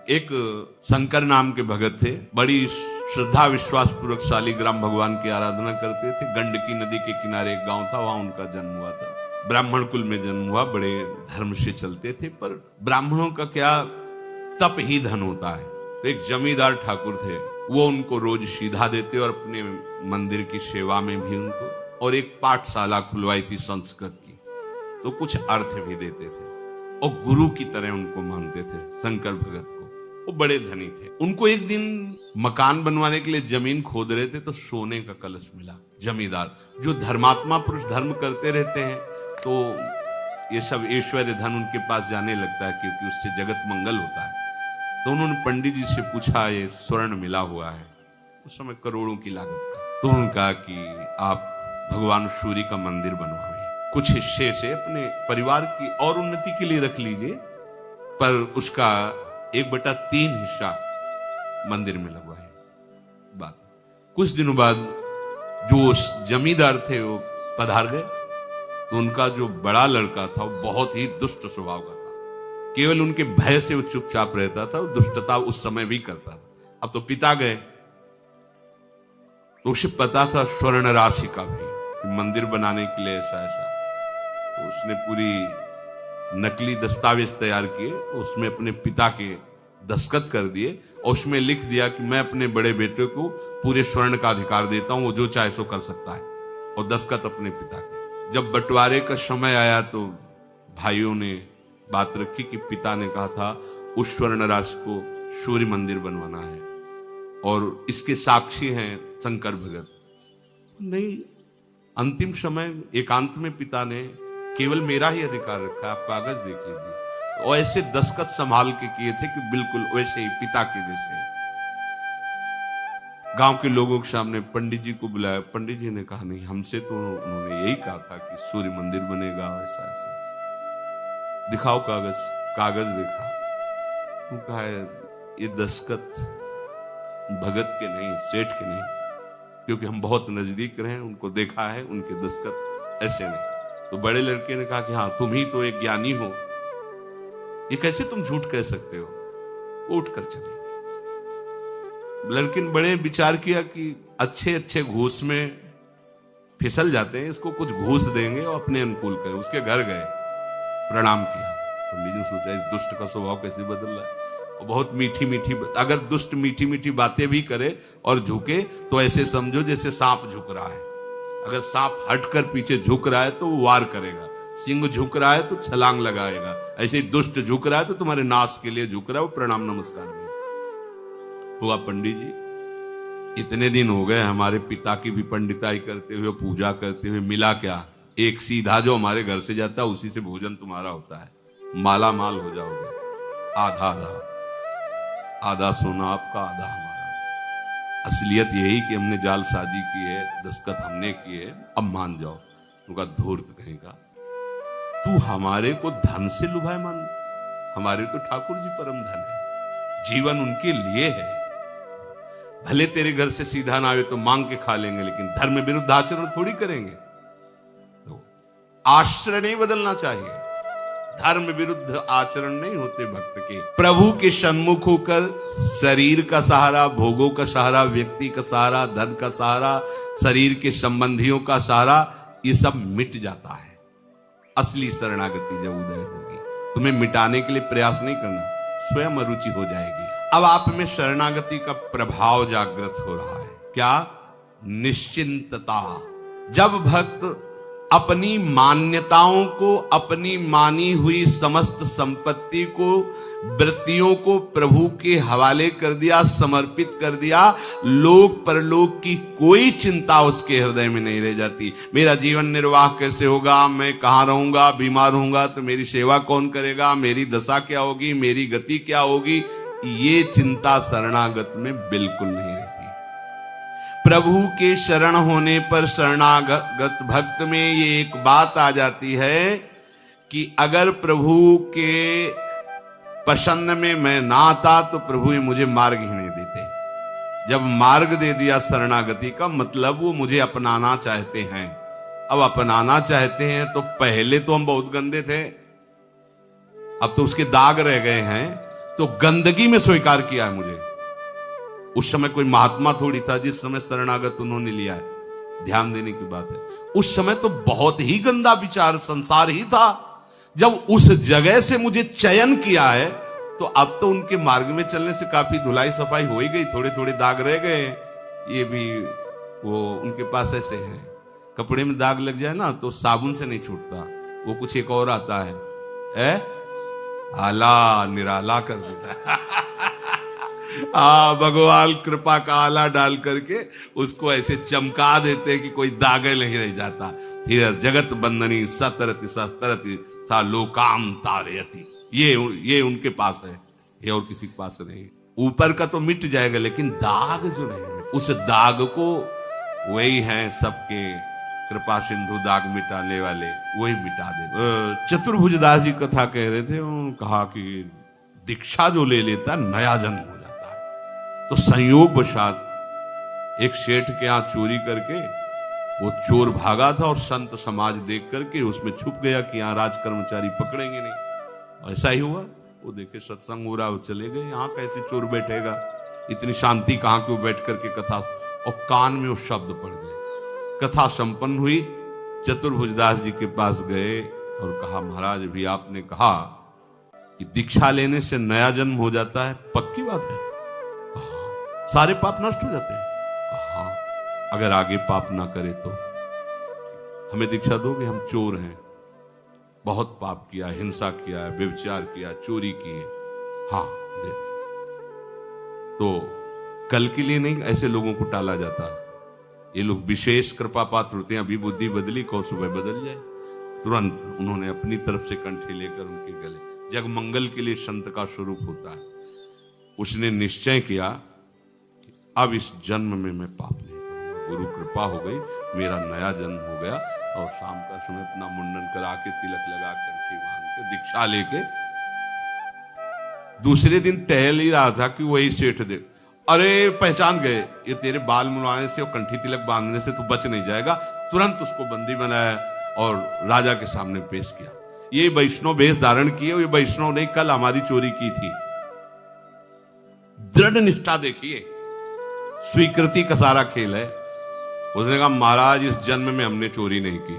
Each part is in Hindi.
एक शंकर नाम के भगत थे, बड़ी श्रद्धा विश्वास पूर्वक शालिग्राम भगवान की आराधना करते थे। गंडकी नदी के किनारे एक गांव था, वहां उनका जन्म हुआ था। ब्राह्मण कुल में जन्म हुआ, बड़े धर्म से चलते थे। पर ब्राह्मणों का क्या, तप ही धन होता है। तो एक जमींदार ठाकुर थे, वो उनको रोज सीधा देते और अपने मंदिर की सेवा में भी उनको, और एक पाठशाला खुलवाई थी संस्कृत की, तो कुछ अर्थ भी देते थे और गुरु की तरह उनको मानते थे शंकर भगत को। वो बड़े धनी थे। उनको एक दिन मकान बनवाने के लिए जमीन खोद रहे थे, तो सोने का कलश मिला। जमींदार जो धर्मात्मा पुरुष धर्म करते रहते हैं, तो ये सब ऐश्वर्य धन उनके पास जाने लगता है, क्योंकि उससे जगत मंगल होता है। तो उन्होंने पंडित जी से पूछा, ये स्वर्ण मिला हुआ है, उस समय करोड़ों की लागत का। तो उन्होंने कहा कि आप भगवान सूर्य का मंदिर बनवाइए, कुछ हिस्से से अपने परिवार की और उन्नति के लिए रख लीजिए, पर उसका 1/3 हिस्सा मंदिर में लगवाए। बात कुछ दिनों बाद जो जमींदार थे वो पधार गए, तो उनका जो बड़ा लड़का था वो बहुत ही दुष्ट स्वभाव का था। केवल उनके भय से वो चुपचाप रहता था, वो दुष्टता उस समय भी करता था। अब तो पिता गए, तो उसे पता था स्वर्ण राशि का भी कि मंदिर बनाने के लिए ऐसा ऐसा। तो उसने पूरी नकली दस्तावेज तैयार किए, उसमें अपने पिता के दस्तखत कर दिए और उसमें लिख दिया कि मैं अपने बड़े बेटे को पूरे स्वर्ण का अधिकार देता हूं, वो जो चाहे सो कर सकता है, और दस्तखत अपने पिता के। जब बंटवारे का समय आया तो भाइयों ने बात रखी कि पिता ने कहा था उस स्वर्ण राशि को सूर्य मंदिर बनवाना है, और इसके साक्षी हैं शंकर भगत। नहीं, अंतिम समय एकांत में पिता ने केवल मेरा ही अधिकार रखा, आप कागज देख लीजिए। और ऐसे दस्तखत संभाल के किए थे कि बिल्कुल वैसे ही पिता के जैसे। गांव के लोगों के सामने पंडित जी को बुलाया। पंडित जी ने कहा, नहीं, हमसे तो उन्होंने यही कहा था कि सूर्य मंदिर बनेगा, ऐसा ऐसा। दिखाओ कागज। कागज देखा, वो कहा, ये दस्तखत भगत के नहीं, सेठ के नहीं, क्योंकि हम बहुत नजदीक रहे, उनको देखा है, उनके दस्तखत ऐसे नहीं। तो बड़े लड़के ने कहा कि हाँ, तुम ही तो एक ज्ञानी हो, ये कैसे तुम झूठ कह सकते हो। उठ कर चले। लड़के ने बड़े विचार किया कि अच्छे अच्छे घूस में फिसल जाते हैं, इसको कुछ घूस देंगे और अपने अनुकूल करें। उसके घर गए, प्रणाम किया। पंडित जी ने सोचा, इस दुष्ट का स्वभाव कैसे बदल रहा है। और बहुत मीठी मीठी, अगर दुष्ट मीठी मीठी बातें भी करे और झुके, तो ऐसे समझो जैसे सांप झुक रहा है। अगर सांप हटकर पीछे झुक रहा है तो वो वार करेगा, सिंह झुक रहा है तो छलांग लगाएगा, ऐसे ही दुष्ट झुक रहा है तो तुम्हारे नाश के लिए झुक रहा है, वो प्रणाम नमस्कार में हुआ। पंडित जी, इतने दिन हो गए हमारे पिता की भी पंडिताई करते हुए, पूजा करते हुए, मिला क्या? एक सीधा जो हमारे घर से जाता है उसी से भोजन तुम्हारा होता है, माला माल हो जाओगे। आधा आधा, आधा सोना आपका, आधा हमारा। असलियत यही कि हमने जालसाजी की है, दस्तखत हमने किए, अब मान जाओ। उनका धूर्त कहेगा, तू हमारे को धन से लुभाए मान? हमारे तो ठाकुर जी परम धन है, जीवन उनके लिए है। भले तेरे घर से सीधा ना आवे तो मांग के खा लेंगे, लेकिन धर्म विरुद्ध आचरण थोड़ी करेंगे। तो आश्रय नहीं बदलना चाहिए, धर्म विरुद्ध आचरण नहीं होते भक्त के। प्रभु के सन्मुख होकर शरीर का सहारा, भोगों का सहारा, व्यक्ति का सहारा, धन का सहारा, शरीर के संबंधियों का सहारा, ये सब मिट जाता है। असली शरणागति जब उदय होगी, तुम्हें मिटाने के लिए प्रयास नहीं करना, स्वयं अरुचि हो जाएगी। अब आप में शरणागति का प्रभाव जागृत हो रहा है। क्या? निश्चिंतता। जब भक्त अपनी मान्यताओं को, अपनी मानी हुई समस्त संपत्ति को, वृत्तियों को प्रभु के हवाले कर दिया, समर्पित कर दिया, लोक परलोक की कोई चिंता उसके हृदय में नहीं रह जाती। मेरा जीवन निर्वाह कैसे होगा, मैं कहाँ रहूंगा, बीमार होऊंगा तो मेरी सेवा कौन करेगा, मेरी दशा क्या होगी, मेरी गति क्या होगी, ये चिंता शरणागत में बिल्कुल नहीं रहती। प्रभु के शरण होने पर शरणागत भक्त में ये एक बात आ जाती है कि अगर प्रभु के पसंद में मैं ना आता तो प्रभु ये मुझे मार्ग ही नहीं देते। जब मार्ग दे दिया शरणागति का, मतलब वो मुझे अपनाना चाहते हैं। अब अपनाना चाहते हैं तो पहले तो हम बहुत गंदे थे, अब तो उसके दाग रह गए हैं। तो गंदगी में स्वीकार किया है मुझे। उस समय कोई महात्मा थोड़ी था जिस समय शरणागत उन्होंने लिया है। ध्यान देने की बात है, उस समय तो बहुत ही गंदा विचार संसार ही था। जब उस जगह से मुझे चयन किया है तो अब तो उनके मार्ग में चलने से काफी धुलाई सफाई हो ही गई, थोड़े थोड़े दाग रह गए। ये भी वो उनके पास ऐसे है, कपड़े में दाग लग जाए ना तो साबुन से नहीं छूटता, वो कुछ एक और आता है आला निराला कर देता है। भगवान कृपा का आला डाल करके उसको ऐसे चमका देते हैं कि कोई दाग नहीं रह जाता। फिर जगत बंदनी सतरति सस्तरति सा लोकाम तारयति, ये उनके पास है, ये और किसी के पास नहीं। ऊपर का तो मिट जाएगा लेकिन दाग जो नहीं मिट, उस दाग को वही हैं सबके कृपा सिंधु दाग मिटाने वाले, वही मिटा दे। चतुर्भुज दास जी कथा कह रहे थे, उन्होंने कहा कि दीक्षा जो ले लेता नया जन्म हो जाता है। तो संयोग वशात एक सेठ के यहाँ चोरी करके वो चोर भागा था और संत समाज देख करके उसमें छुप गया कि यहाँ राज कर्मचारी पकड़ेंगे नहीं। ऐसा ही हुआ, वो देखे सत्संग हो रहा, वो चले गए। यहाँ कैसे चोर बैठेगा, इतनी शांति कहाँ क्यों बैठ करके कथा, और कान में वो शब्द पड़ गए। कथा संपन्न हुई, चतुर्भुजदास जी के पास गए और कहा महाराज भी आपने कहा कि दीक्षा लेने से नया जन्म हो जाता है, पक्की बात है? सारे पाप नष्ट हो जाते हैं? हाँ, अगर आगे पाप ना करे तो हमें दीक्षा दोगे? हम चोर हैं, बहुत पाप किया, हिंसा किया, व्यभिचार किया, चोरी की है। हाँ दे। तो कल के लिए नहीं, ऐसे लोगों को टाला जाता है। ये लोग विशेष कृपा पात्र होते हैं। अभी बुद्धि बदली, कौ सुबह बदल जाए। तुरंत उन्होंने अपनी तरफ से कंठी लेकर उनके गले, जग मंगल के लिए संत का स्वरूप होता है। उसने निश्चय किया कि अब इस जन्म में मैं पाप नहीं करूंगा। गुरु कृपा हो गई, मेरा नया जन्म हो गया। और शाम का समय अपना मुंडन करा के, तिलक लगा, कंठी बांध के, दीक्षा लेके दूसरे दिन टहल ही रहा था कि वही सेठ दे, अरे पहचान गए, ये तेरे बाल मुड़ाने से और कंठी तिलक बांधने से तू बच नहीं जाएगा। तुरंत उसको बंदी बनाया और राजा के सामने पेश किया। ये वैष्णव वेश धारण किए, ये वैष्णव नहीं, कल हमारी चोरी की थी। दृढ़ निष्ठा देखिए, स्वीकृति का सारा खेल है। उसने कहा महाराज इस जन्म में हमने चोरी नहीं की।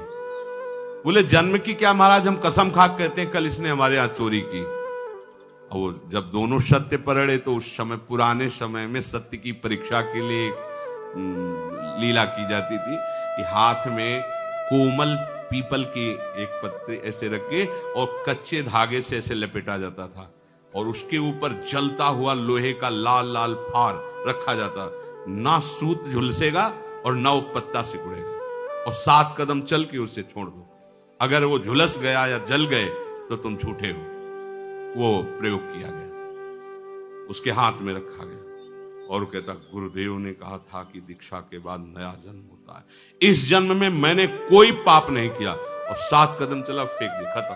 बोले जन्म की क्या महाराज, हम कसम खा कहते हैं कल इसने हमारे यहाँ चोरी की। और वो जब दोनों सत्य पर अड़े तो उस समय, पुराने समय में सत्य की परीक्षा के लिए लीला की जाती थी कि हाथ में कोमल पीपल की एक पत्ती ऐसे रखे और कच्चे धागे से ऐसे लपेटा जाता था और उसके ऊपर जलता हुआ लोहे का लाल लाल फार रखा जाता। ना सूत झुलसेगा और ना वो पत्ता सिकुड़ेगा, और 7 कदम चल के उसे छोड़ दो। अगर वो झुलस गया या जल गए तो तुम झूठे हो। वो प्रयोग किया गया, उसके हाथ में रखा गया और कहता गुरुदेव ने कहा था कि दीक्षा के बाद नया जन्म होता है। इस जन्म में मैंने कोई पाप नहीं किया। और 7 कदम चला, फेंक दिया, खत्म,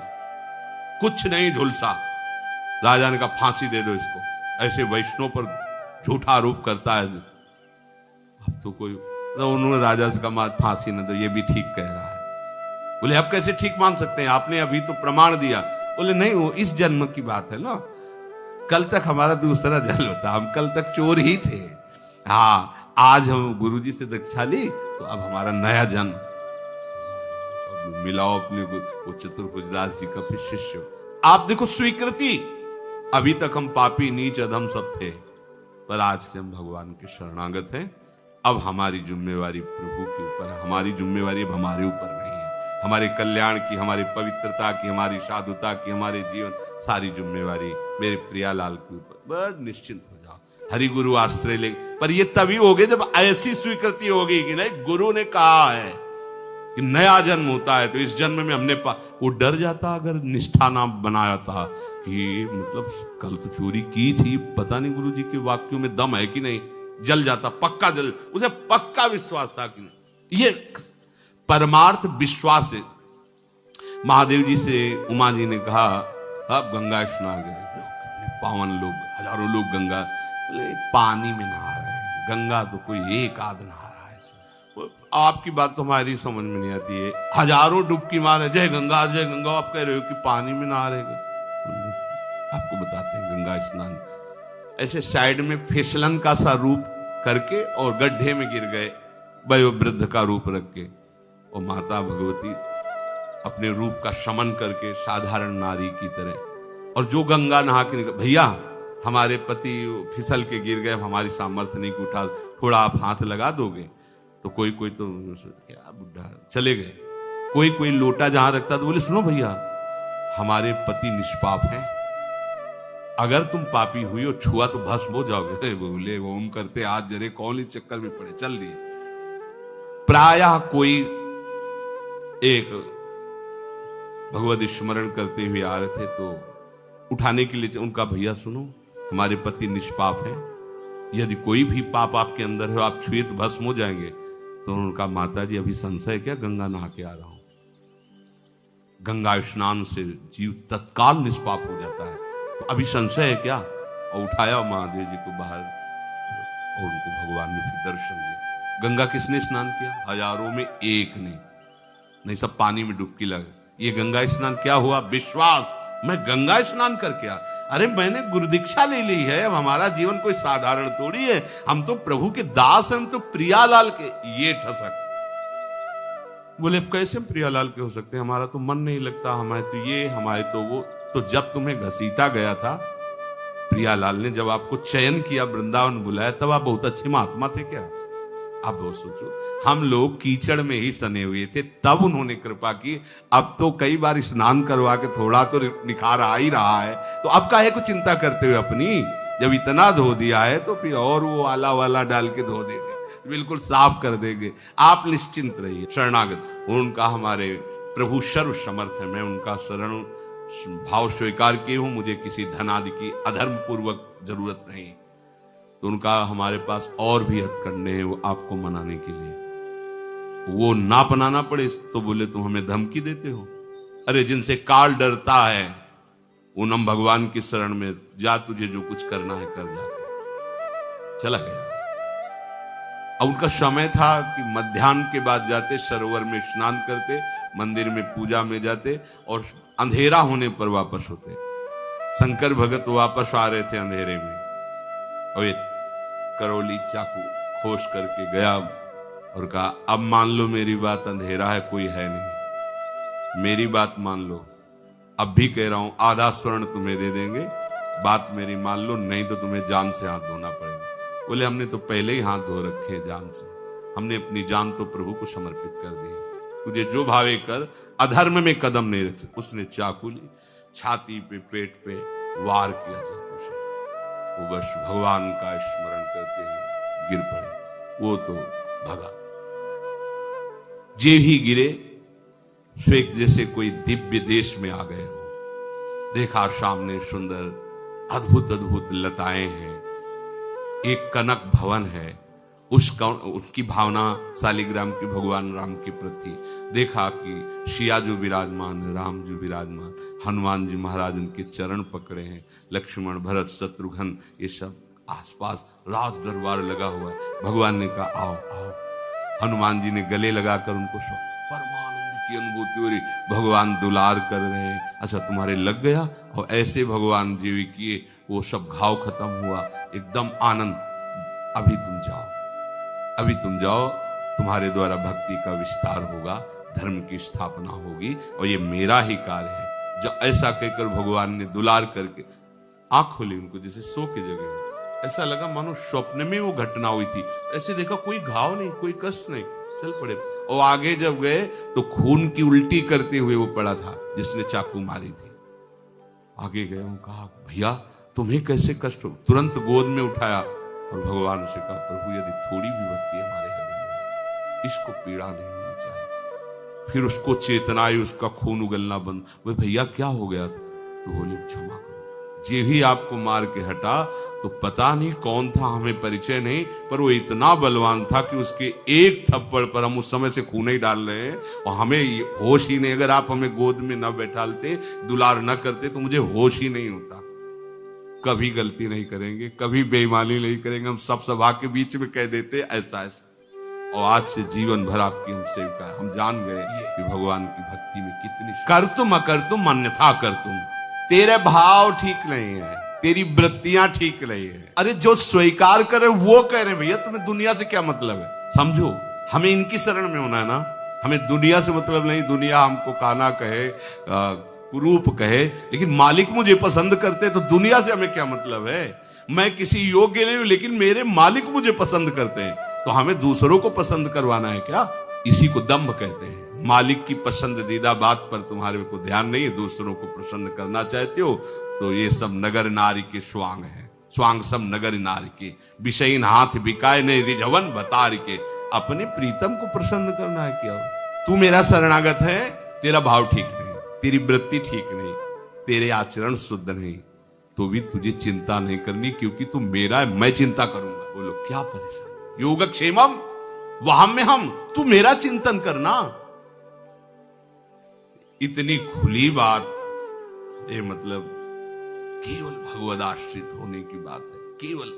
कुछ नहीं झुलसा। राजा ने कहा फांसी दे दो इसको, ऐसे वैष्णव पर झूठा आरोप करता है। अब तो कोई, तो उन्होंने राजा से कहा फांसी न दो, ये भी ठीक कह रहा है। बोले अब कैसे ठीक मान सकते हैं, आपने अभी तो प्रमाण दिया। बोले नहीं, वो इस जन्म की बात है ना, कल तक हमारा दूसरा जन्म होता, हम कल तक चोर ही थे। हाँ, आज हम गुरुजी से दीक्षा ली तो अब हमारा नया जन्म। मिलाओ अपने वो चतुर्भुजदास जी का फिर शिष्य। आप देखो स्वीकृति, अभी तक हम पापी नीच अधम सब थे, पर आज से हम भगवान के शरणागत हैं। अब हमारी जिम्मेवारी प्रभु के ऊपर है, हमारी जिम्मेवारी अब हमारे ऊपर नहीं है। हमारे कल्याण की, हमारी पवित्रता की, हमारी साधुता की, हमारे जीवन सारी जिम्मेवारी मेरे प्रियालाल के ऊपर। बड़ निश्चिंत हो जाओ, हरि गुरु आश्रय ले। पर ये तभी होगे जब ऐसी स्वीकृति होगी कि नहीं, गुरु ने कहा है कि नया जन्म होता है, तो इस जन्म में हमने वो डर जाता अगर निष्ठा ना बनाया था कि मतलब कल तो चोरी की थी, पता नहीं गुरु जी के वाक्यों में दम है कि नहीं, जल जाता, पक्का जल। उसे पक्का विश्वास था कि नहीं, ये परमार्थ विश्वास है। महादेव जी से उमा जी ने कहा अब गंगा स्नान गए, कितने पावन लोग, हजारों लोग गंगा, बोले पानी में नहा रहे हैं, गंगा तो कोई एक आध नहा रहा है। आपकी बात तो हमारी समझ में नहीं आती है, हजारों डुबकी मारे जय गंगा जय गंगा, आप कह रहे हो कि पानी में नहा रहे। आपको बताते हैं गंगा स्नान। ऐसे साइड में फिसलन का सा रूप करके और गड्ढे में गिर गए, वयोवृद्ध का रूप रख के, और माता भगवती अपने रूप का शमन करके साधारण नारी की तरह, और जो गंगा नहा के निकल, भैया हमारे पति फिसल के गिर गए, हमारी सामर्थ्य नहीं कि उठा, थोड़ा आप हाथ लगा दोगे? तो कोई कोई तो क्या बुढ़ा, चले गए। कोई कोई लोटा जहां रखता तो बोले सुनो भैया, हमारे पति निष्पाप हैं, अगर तुम पापी हुई और छुआ तो भस्म हो जाओगे। बोले ओम करते आज जरे, कौन इस चक्कर में पड़े, चल दिए। प्रायः कोई एक भगवत स्मरण करते हुए आ रहे थे तो उठाने के लिए उनका, भैया सुनो हमारे पति निष्पाप हैं, यदि कोई भी पाप आपके अंदर है आप छुए तो भस्म हो जाएंगे। तो उनका, माता जी अभी संशय क्या, गंगा नहा के आ रहा हूं। गंगा स्नान से जीव तत्काल निष्पाप हो जाता है, तो अभी संशय है क्या? और उठाया महादेव जी को बाहर, और उनको भगवान ने फिर दर्शन दिया। गंगा किसने स्नान किया? हजारों में एक ने, नहीं सब पानी में डुबकी लगे। ये गंगा स्नान क्या हुआ? विश्वास, मैं गंगा स्नान करके आ, अरे मैंने गुरु दीक्षा ले ली है, अब हमारा जीवन कोई साधारण थोड़ी है, हम तो प्रभु के दास हैं, हम तो प्रियालाल के। ये ठसक, बोले कैसे हम प्रियालाल के हो सकते हैं, हमारा तो मन नहीं लगता, हमारे तो ये, हमारे तो वो। तो जब तुम्हें घसीटा गया था प्रियालाल ने, जब आपको चयन किया, वृंदावन बुलाया, तब आप बहुत अच्छे महात्मा थे क्या? आप वो सोचो, हम लोग कीचड़ में ही सने हुए थे, तब उन्होंने कृपा की। अब तो कई बार स्नान करवा के थोड़ा तो निखार आ ही रहा है, तो अब काहे को चिंता करते हुए अपनी, जब इतना धो दिया है तो फिर और वो आला वाला डाल के धो देंगे, बिल्कुल साफ कर देंगे। आप निश्चिंत रहिए, शरणागत। उनका हमारे प्रभु सर्व समर्थ है, मैं उनका शरण भाव स्वीकार किए हूं, मुझे किसी धन आदि की अधर्म पूर्वक जरूरत नहीं। तो उनका हमारे पास और भी हथकंडे हैं वो आपको मनाने के लिए, वो ना अपनाना पड़े तो बोले तुम हमें धमकी देते हो। अरे जिनसे काल डरता है उन हम भगवान की शरण में जा, तुझे जो कुछ करना है कर, जाके चला गया। अब उनका समय था कि मध्याह्न के बाद जाते, सरोवर में स्नान करते, मंदिर में पूजा में जाते, और अंधेरा होने पर वापस होते। शंकर भगत वापस आ रहे थे अंधेरे में, और एक करौली चाकू खोस करके गया और कहा अब मान लो मेरी बात, अंधेरा है कोई है नहीं, मेरी बात मान लो, अब भी कह रहा हूं आधा स्वर्ण तुम्हें दे देंगे, बात मेरी मान लो, नहीं तो तुम्हें जान से हाथ धोना पड़ेगा। बोले हमने तो पहले ही हाथ धो रखे हैं जान से, हमने अपनी जान तो प्रभु को समर्पित कर दी, तुझे जो भावे कर, अधर्म में कदम नहीं रख सकते। उसने चाकू ली, छाती पे पेट पे वार किया चाकू से, वो बस भगवान का स्मरण करते हुए गिर पड़े, वो तो भगा। जे ही गिरे स्वेग जैसे कोई दिव्य देश में आ गए हो। देखा सामने सुंदर अद्भुत अद्भुत लताएं हैं, एक कनक भवन है, उसकी भावना शालिग्राम की भगवान राम के प्रति। देखा कि सिया जो विराजमान है, राम जो विराजमान, हनुमान जी महाराज उनके चरण पकड़े हैं, लक्ष्मण भरत शत्रुघ्न ये सब आसपास, राज दरबार लगा हुआ है। भगवान ने कहा आओ आओ, हनुमान जी ने गले लगाकर उनको परमानंद की अनुभूति हो रही, भगवान दुलार कर रहे हैं। अच्छा तुम्हारे लग गया, और ऐसे भगवान जीवी किए, वो सब घाव खत्म हुआ, एकदम आनंद। अभी तुम जाओ, अभी तुम जाओ, तुम्हारे द्वारा भक्ति का विस्तार होगा, धर्म की स्थापना होगी, और ये मेरा ही कार्य है। जब ऐसा कहकर भगवान ने दुलार करके आंख खोली उनको, जैसे सो के जगह, ऐसा लगा मानो स्वप्न में वो घटना हुई थी। ऐसे देखा कोई घाव नहीं, कोई कष्ट नहीं, चल पड़े। और आगे जब गए तो खून की उल्टी करते हुए वो पड़ा था जिसने चाकू मारी थी। आगे गए, कहा भैया तुम्हें कैसे कष्ट हो? तुरंत गोद में उठाया और भगवान से कहा प्रभु यदि थोड़ी भी भक्ति हमारे हृदय में, इसको पीड़ा नहीं होनी चाहिए। फिर उसको चेतना आई, उसका खून उगलना बंद। वो भैया क्या हो गया? तो बोले क्षमा करो। जे ही आपको मार के हटा तो पता नहीं कौन था, हमें परिचय नहीं, पर वो इतना बलवान था कि उसके एक थप्पड़ पर हम उस समय से खून ही डाल रहे हैं और हमें होश ही नहीं। अगर आप हमें गोद में न बैठालते, दुलार न करते तो मुझे होश ही नहीं होता। कभी गलती नहीं करेंगे, कभी बेईमानी नहीं करेंगे, हम सब सभा के बीच में कह देते ऐसा ऐसा। और आज से जीवन भर आपकी हम सेविका है। हम जान गए कि भगवान की भक्ति में कितनी कर तुम अकर तुम अन्यथा कर तुम, तेरे भाव ठीक नहीं है, तेरी वृत्तियां ठीक नहीं है। अरे जो स्वीकार करे वो कह रहे भैया तुम्हें दुनिया से क्या मतलब है। समझो, हमें इनकी शरण में होना है ना, हमें दुनिया से मतलब नहीं। दुनिया हमको काना कहे, कुरूप कहे, लेकिन मालिक मुझे पसंद करते तो दुनिया से हमें क्या मतलब है। मैं किसी योग्य नहीं हूं, लेकिन मेरे मालिक मुझे पसंद करते हैं, तो हमें दूसरों को पसंद करवाना है क्या। इसी को दंभ कहते हैं। मालिक की पसंदीदा बात पर तुम्हारे को ध्यान नहीं है, दूसरों को प्रसन्न करना चाहते हो, तो ये सब नगर नारी के स्वांग है। स्वांग सब नगर नारी के, विषयीन हाथ बिकाए ने रिझवन बतार के। अपने प्रीतम को प्रसन्न करना है क्या। तू मेरा शरणागत है, तेरा भाव ठीक नहीं, तेरी वृत्ति ठीक नहीं, तेरे आचरण शुद्ध नहीं, तो भी तुझे चिंता नहीं करनी, क्योंकि तू मेरा है, मैं चिंता करूंगा। बोलो क्या परेशान। योगक्षेमम वहां में हम, तू मेरा चिंतन करना। इतनी खुली बात, ये मतलब केवल भगवदाश्रित होने की बात है, केवल